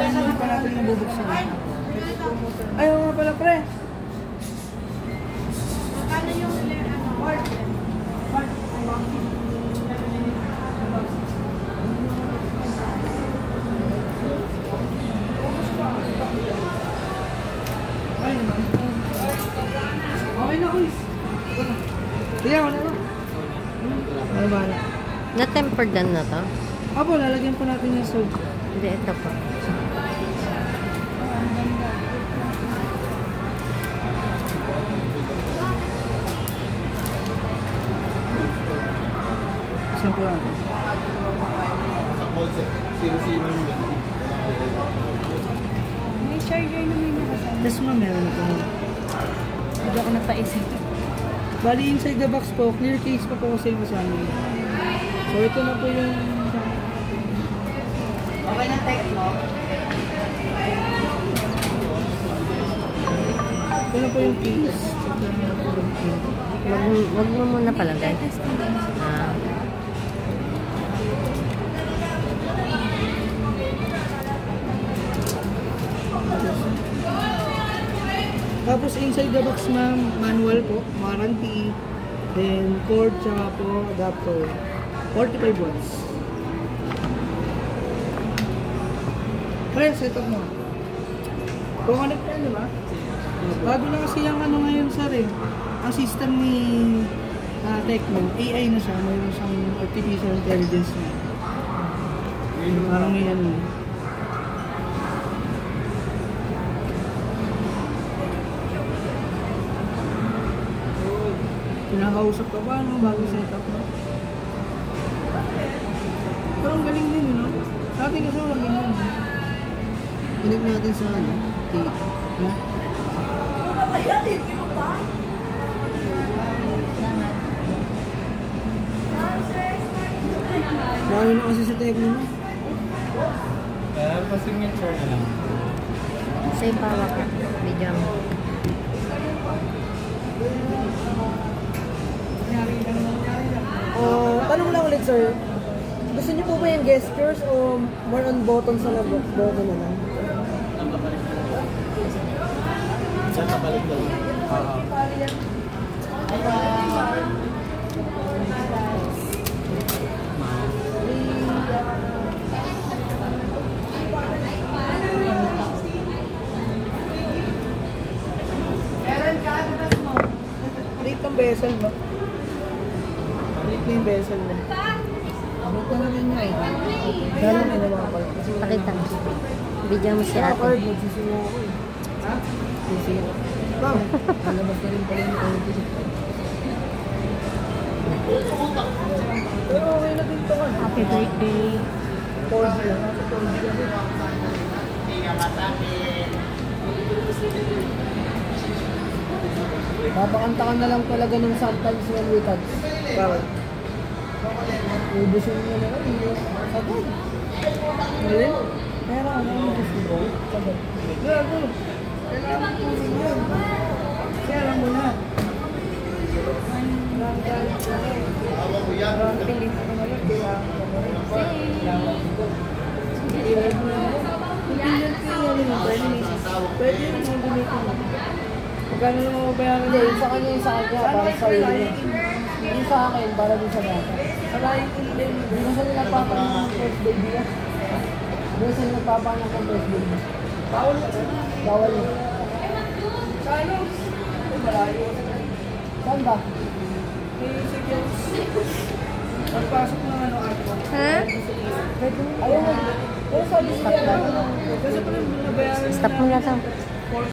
hindi pa natin nabubuksan. Ayaw nga pala, pre. Magkano yung okay na, Chris. Kaya, wala na. Ano ba na? Na-tempered na to? Apo, lalagyan po natin yung salt. Hindi, ito po. Saan po natin? may charger na may nakasama? Yes, ma'am, meron po. Hindi ako napaisip. Bali, inside the box po, clear case pa po kasi yung kasama. So, ito na po yung... Okay na text mo? Ito na po yung case. Wag mo muna palagay. Ah. Tapos inside the box, ma'am, manual po, warranty, then cord, tsaka po adapter. 45 watts. Pre, set up mo. Connect yan, di ba? Bago na kasi yung ano ngayon, sir eh. Ang system ni Tecno, AI na siya, mayroon siyang artificial intelligence na. Parang may ano. Pinakausap ka ba, no? Bago set up mo. Pero ang galing din, no? Sa atin kasi walang ganyan. Connect natin sa ano? Tape. No? Bago na kasi sa Tecno, no? Pa-signature na lang. Sa ipawa ka. Medyo mo. Tanong lang ulit, sir. Gusto niyo po ba yung gestures o more on buttons na button na lang? Sa kabalik daw. Rate ng bezel mo. Rate na yung bezel mo. Rate na naman niya eh. Galang na mga part. Pakita mo. Bigyan mo si Mga ate. part, nagsisiyo ako eh. Ha? Sisiyo. Ma'am, alabas na rin pala yung auto. Pero okay na din ito ka. Happy birthday. 4G lang. Nasa 4G kasi. Papakanta ka na lang talaga ng sometimes when we touch. Bakit? Ubusin mo na lang. Sagad. Mali? Pero ano yung gusto mo? Sagad. Gago. Kailangan po yun. Kaya alam mo na. Pwede yung mga gamitin mo. Magkano naman mabayaran? Hindi, yung sa kanya yung sa kanya, para sa iyo. Yung sa akin, para din sa bata. Alayin ko din. Hindi mo sila nagpapanak ng first baby ah. Hindi mo sila nagpapanak ng first baby. Bawal na. Bawal na. Sa ano? Ay, malayo. Saan ba? Sige. Pagpasok ng ano ako. Ha? Ayun. Pero sabi siya. Kasi pala nabayaran. Stop mo na to.